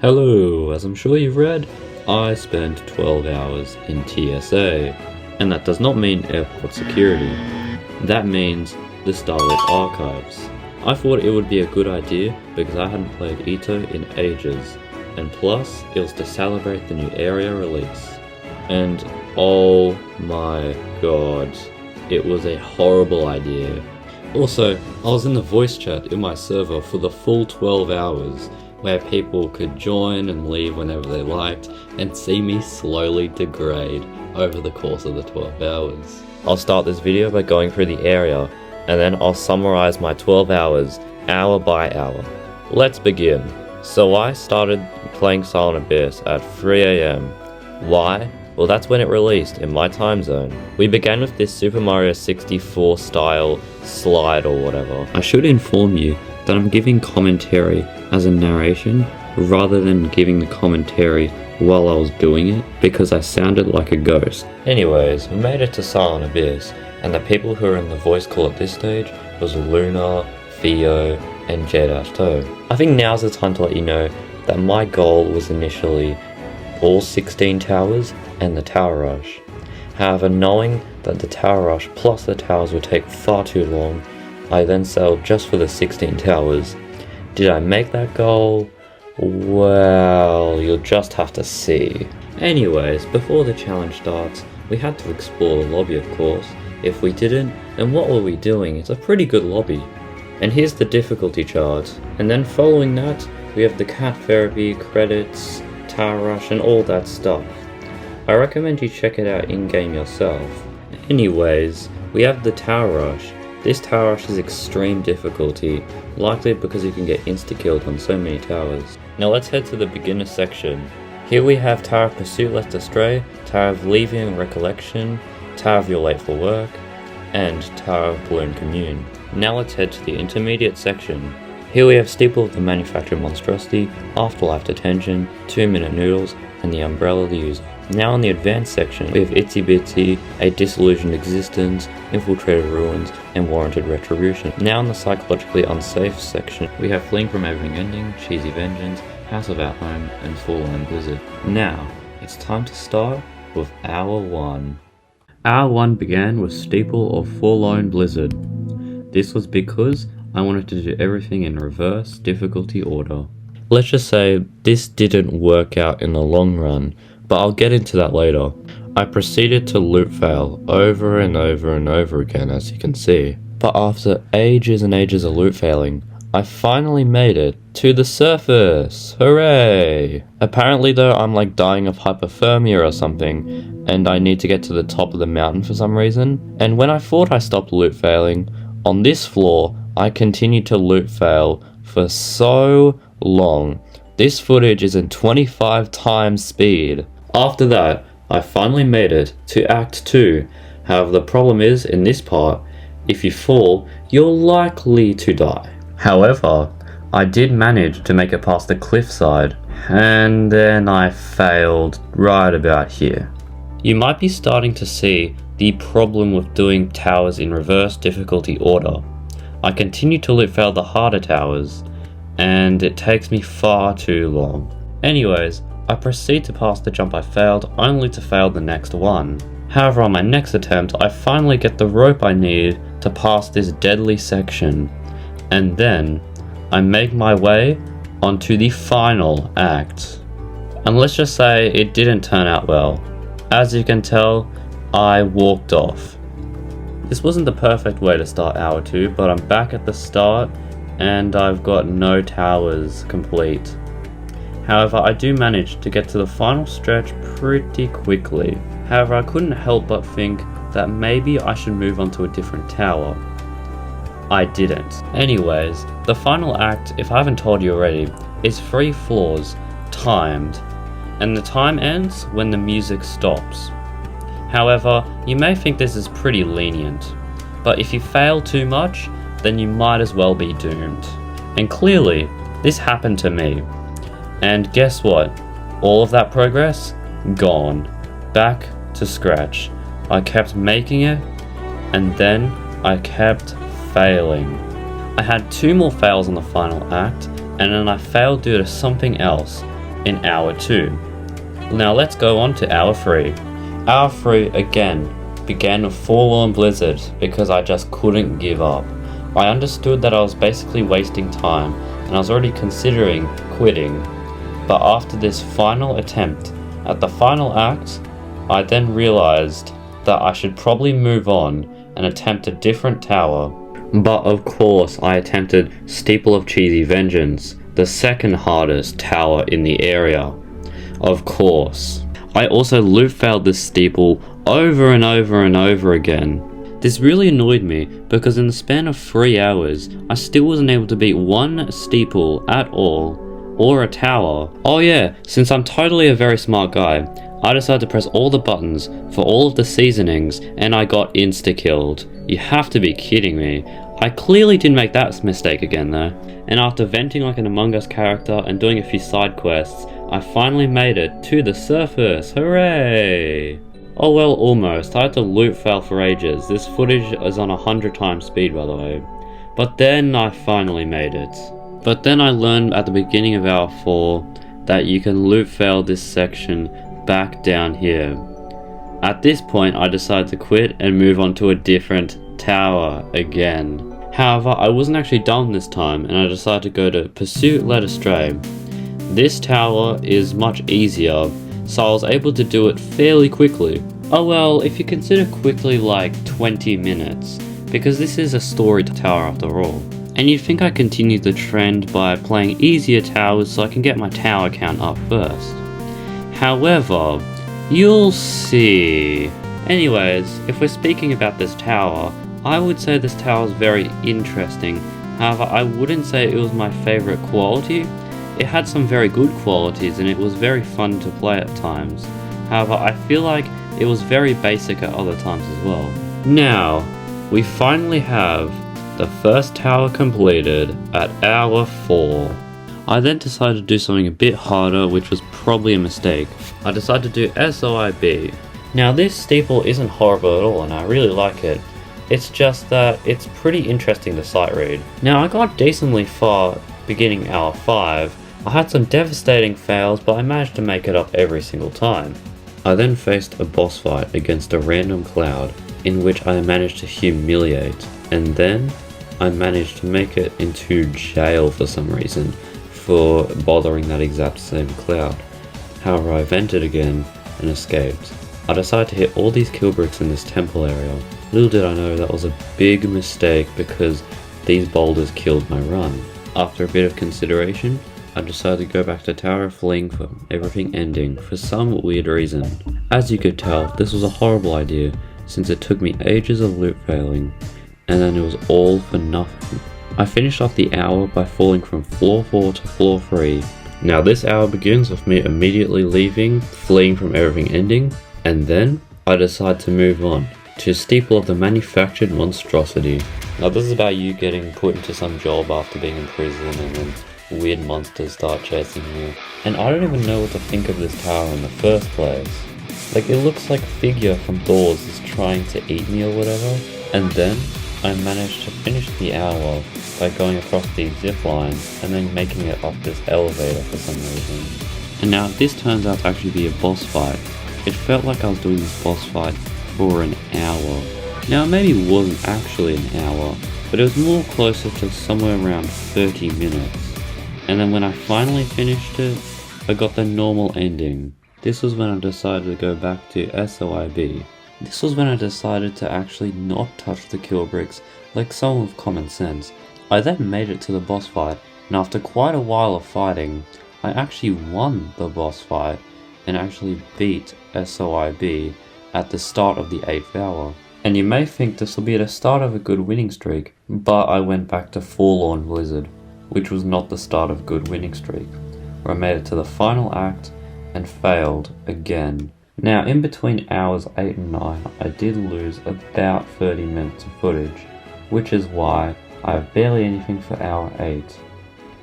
Hello, as I'm sure you've read, I spent 12 hours in TSA, and that does not mean airport security. That means the Starlit Archives. I thought it would be a good idea because I hadn't played EToH in ages, and plus it was to celebrate the new area release. And oh my god, it was a horrible idea. Also, I was in the voice chat in my server for the full 12 hours, where people could join and leave whenever they liked and see me slowly degrade over the course of the 12 hours. I'll start this video by going through the area, and then I'll summarize my 12 hours, hour by hour. Let's begin. So I started playing Starlit Abyss at 3 AM. Why? Well, that's when it released in my time zone. We began with this Super Mario 64 style slide or whatever. I should inform you that I'm giving commentary as a narration rather than giving the commentary while I was doing it because I sounded like a ghost. Anyways, we made it to Starlit Abyss, and the people who are in the voice call at this stage was Luna, Theo, and EToH. I think now's the time to let you know that my goal was initially all 16 towers and the tower rush. However, knowing that the tower rush plus the towers would take far too long, I then settled just for the 16 towers. Did I make that goal? Well, you'll just have to see. Anyways, before the challenge starts, we had to explore the lobby, of course. If we didn't, then what were we doing? It's a pretty good lobby. And here's the difficulty chart. And then following that, we have the cat therapy, credits, tower rush, and all that stuff. I recommend you check it out in-game yourself. Anyways, we have the tower rush. This tower rush is extreme difficulty, likely because you can get insta-killed on so many towers. Now let's head to the beginner section. Here we have Tower of Pursuit Left Astray, Tower of Leaving and Recollection, Tower of You're Late for Work, and Tower of Balloon Commune. Now let's head to the intermediate section. Here we have Steeple of the Manufactured Monstrosity, Afterlife Detention, 2-Minute Noodles, and the Umbrella of the User. Now in the advanced section, we have Itsy Bitsy, A Disillusioned Existence, Infiltrated Ruins, and Warranted Retribution. Now in the psychologically unsafe section, we have Fleeing from Everything Ending, Cheesy Vengeance, House of At Home, and Fallen Blizzard. Now, it's time to start with Hour 1. Hour 1 began with Steeple of Forlorn Blizzard. This was because I wanted to do everything in reverse difficulty order. Let's just say this didn't work out in the long run, but I'll get into that later. I proceeded to loop fail over and over and over again, as you can see. But after ages and ages of loop failing, I finally made it to the surface! Hooray! Apparently though, I'm like dying of hypothermia or something, and I need to get to the top of the mountain for some reason. And when I thought I stopped loop failing, on this floor, I continued to loop fail for so long. This footage is in 25 times speed. After that, I finally made it to Act 2. However, the problem is, in this part, if you fall, you're likely to die. However, I did manage to make it past the cliffside, and then I failed right about here. You might be starting to see the problem with doing towers in reverse difficulty order. I continue to loop fail the harder towers, and it takes me far too long. Anyways, I proceed to pass the jump I failed, only to fail the next one. However, on my next attempt, I finally get the rope I need to pass this deadly section, and then I make my way onto the final act. And let's just say it didn't turn out well. As you can tell, I walked off. This wasn't the perfect way to start Hour 2, but I'm back at the start, and I've got no towers complete. However, I do manage to get to the final stretch pretty quickly. However, I couldn't help but think that maybe I should move on to a different tower. I didn't. Anyways, the final act, if I haven't told you already, is 3 floors, timed, and the time ends when the music stops. However, you may think this is pretty lenient, but if you fail too much, then you might as well be doomed. And clearly, this happened to me. And guess what? All of that progress? Gone. Back to scratch. I kept making it, and then I kept failing. I had 2 more fails on the final act, and then I failed due to something else, in hour 2. Now let's go on to hour 3. Hour 3 again began a forlorn blizzard because I just couldn't give up. I understood that I was basically wasting time and I was already considering quitting. But after this final attempt at the final act, I then realized that I should probably move on and attempt a different tower. But of course I attempted Steeple of Cheesy Vengeance, the second hardest tower in the area. Of course. I also loop failed this steeple over and over and over again. This really annoyed me because in the span of 3 hours, I still wasn't able to beat one steeple at all, or a tower. Oh yeah, since I'm totally a very smart guy, I decided to press all the buttons for all of the seasonings and I got insta-killed. You have to be kidding me. I clearly didn't make that mistake again though. And after venting like an Among Us character and doing a few side quests, I finally made it to the surface. Hooray! Oh well, almost. I had to loop fail for ages. This footage is on 100 times speed by the way. But then I finally made it. But then I learned at the beginning of hour 4 that you can loop fail this section back down here. At this point I decided to quit and move on to a different tower again. However, I wasn't actually done this time and I decided to go to Pursuit Led Astray. This tower is much easier, so I was able to do it fairly quickly. Oh well, if you consider quickly like 20 minutes, because this is a story tower after all. And you'd think I continued the trend by playing easier towers so I can get my tower count up first. However, you'll see. Anyways, if we're speaking about this tower, I would say this tower is very interesting. However, I wouldn't say it was my favorite quality. It had some very good qualities and it was very fun to play at times. However, I feel like it was very basic at other times as well. Now, we finally have the first tower completed at hour 4. I then decided to do something a bit harder, which was probably a mistake. I decided to do SOIB. Now this steeple isn't horrible at all and I really like it. It's just that it's pretty interesting to sight read. Now I got decently far beginning hour 5. I had some devastating fails, but I managed to make it up every single time. I then faced a boss fight against a random cloud, in which I managed to humiliate, and then I managed to make it into jail for some reason, for bothering that exact same cloud. However, I vented again and escaped. I decided to hit all these kill bricks in this temple area. Little did I know that was a big mistake because these boulders killed my run. After a bit of consideration, I decided to go back to Tower of Fleeing for everything ending for some weird reason. As you could tell, this was a horrible idea since it took me ages of loop failing and then it was all for nothing. I finished off the hour by falling from floor 4 to floor 3. Now this hour begins with me immediately leaving, fleeing from everything ending, and then I decide to move on to Steeple of the Manufactured Monstrosity. Now this is about you getting put into some job after being in prison and then weird monsters start chasing you. And I don't even know what to think of this tower in the first place. Like it looks like a figure from Doors is trying to eat me or whatever. And then I managed to finish the hour by going across these zip lines and then making it up this elevator for some reason. And now this turns out to actually be a boss fight. It felt like I was doing this boss fight for an hour. Now it maybe wasn't actually an hour, but it was more closer to somewhere around 30 minutes. And then when I finally finished it, I got the normal ending. This was when I decided to go back to SOIB. This was when I decided to actually not touch the kill bricks like someone with common sense. I then made it to the boss fight, and after quite a while of fighting, I actually won the boss fight and actually beat SOIB at the start of the 8th hour. And you may think this will be the start of a good winning streak, but I went back to Forlorn Blizzard, which was not the start of a good winning streak, where I made it to the final act and failed again. Now in between hours 8 and 9 I did lose about 30 minutes of footage, which is why I have barely anything for hour 8.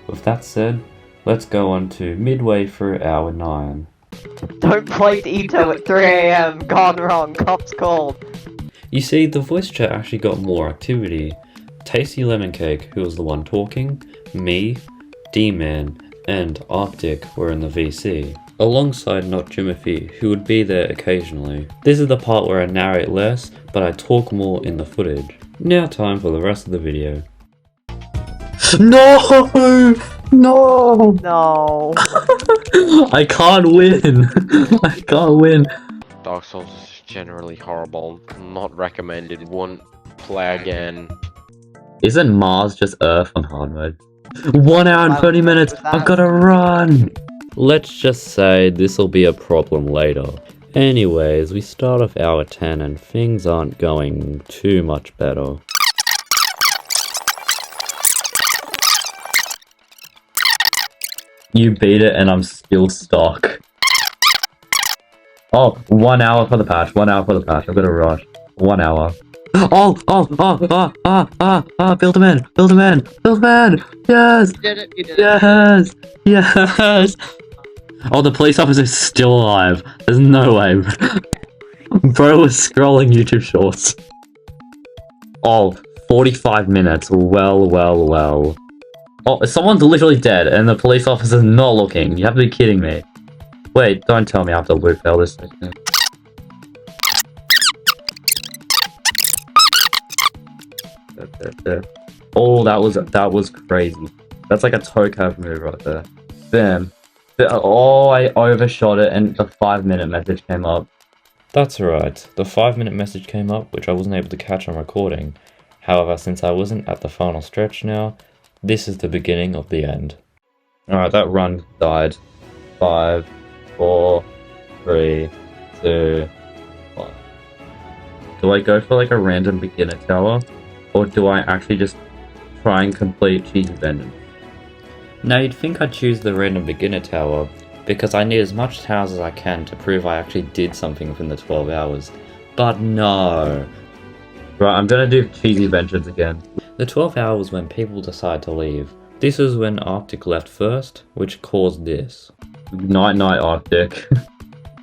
With that said, let's go on to midway through hour 9. Don't play EToH at 3 AM, gone wrong, cops called. You see, the voice chat actually got more activity. Tastylemoncake, who was the one talking, me, D-Man, and Arctic were in the VC, alongside Not Jimothy, who would be there occasionally. This is the part where I narrate less, but I talk more in the footage. Now time for the rest of the video. No! No! No. I can't win! I can't win! Dark Souls is generally horrible. Not recommended. Won't play again. Isn't Mars just Earth on hard mode? 1 hour and 30 minutes! I've gotta run! Let's just say this'll be a problem later. Anyways, we start off hour 10 and things aren't going too much better. You beat it and I'm still stuck. Oh, 1 hour for the patch, 1 hour for the patch. I'm gonna rush. 1 hour. Build him in, build him in, build him in! Yes! You did it, you did Yes! Yes! Oh, the police officer's still alive. There's no way. Bro was scrolling YouTube shorts. Oh, 45 minutes. Well. Oh, someone's literally dead and the police officer's not looking. You have to be kidding me. Wait, don't tell me I have to loot fail this second. Oh, that was crazy. That's like a toe curve move right there. Bam. Oh, I overshot it and the 5-minute message came up. That's right. The 5-minute message came up, which I wasn't able to catch on recording. However, since I wasn't at the final stretch now, this is the beginning of the end. Alright, that run died. 5, 4, 3, 2, 1. Do I go for like a random beginner tower? Or do I actually just try and complete Cheesy Vengeance? Now you'd think I'd choose the random beginner tower, because I need as much towers as I can to prove I actually did something within the 12 hours. But no! Right, I'm gonna do Cheesy Vengeance again. The 12 hours was when people decide to leave. This is when Arctic left first, which caused this. Night Arctic.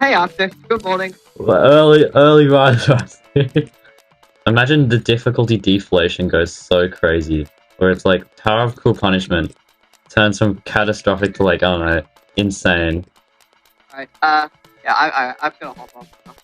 Hey Arctic, good morning. Early rise. Imagine the difficulty deflation goes so crazy, where it's like Tower of Cruel Punishment turns from catastrophic to like, I don't know, insane. Alright, yeah, I'm gonna hop off now.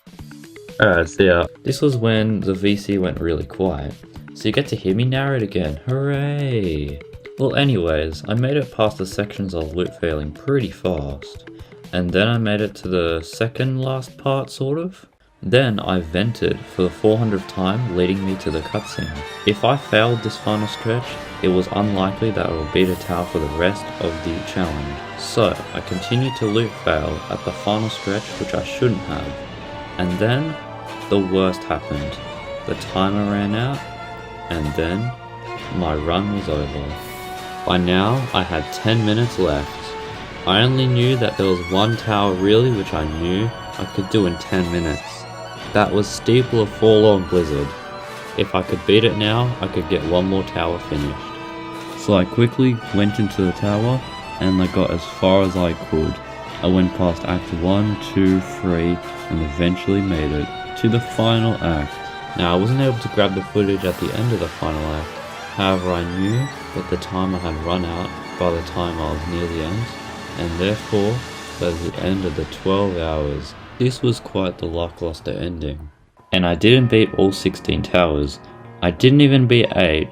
Alright, see ya. This was when the VC went really quiet, so you get to hear me narrate again. Hooray! Well anyways, I made it past the sections of loot failing pretty fast, and then I made it to the second last part, sort of. Then I vented for the 400th time, leading me to the cutscene. If I failed this final stretch, it was unlikely that I would beat a tower for the rest of the challenge. So I continued to loot fail at the final stretch, which I shouldn't have. And then the worst happened. The timer ran out, and then my run was over. By now I had 10 minutes left. I only knew that there was one tower really which I knew I could do in 10 minutes. That was Steeple of Forlorn Blizzard. If I could beat it now, I could get one more tower finished. So I quickly went into the tower and I got as far as I could. I went past Act 1, 2, 3 and eventually made it to the final act. Now I wasn't able to grab the footage at the end of the final act. However, I knew that the timer had run out by the time I was near the end, and therefore that was the end of the 12 hours. This was quite the lackluster ending. And I didn't beat all 16 towers. I didn't even beat 8.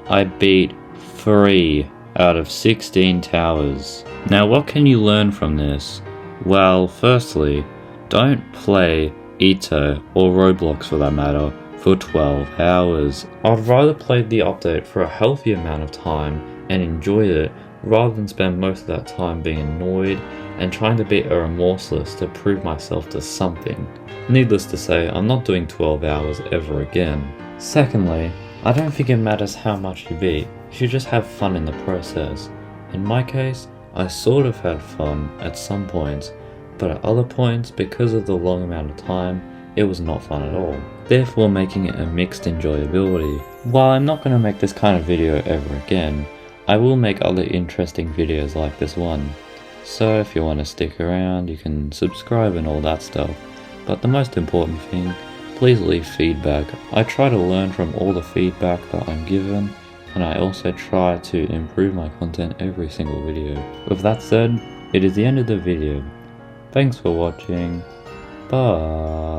I beat 3 out of 16 towers. Now what can you learn from this? Well, firstly, don't play EToH or Roblox for that matter for 12 hours. I'd rather play the update for a healthy amount of time and enjoy it rather than spend most of that time being annoyed and trying to beat a remorseless to prove myself to something. Needless to say, I'm not doing 12 hours ever again. Secondly, I don't think it matters how much you beat, you should just have fun in the process. In my case, I sort of had fun at some points, but at other points, because of the long amount of time, it was not fun at all, therefore making it a mixed enjoyability. While I'm not going to make this kind of video ever again, I will make other interesting videos like this one. So if you want to stick around, you can subscribe and all that stuff. But the most important thing, please leave feedback. I try to learn from all the feedback that I'm given and I also try to improve my content every single video. With that said, it is the end of the video. Thanks for watching. Bye.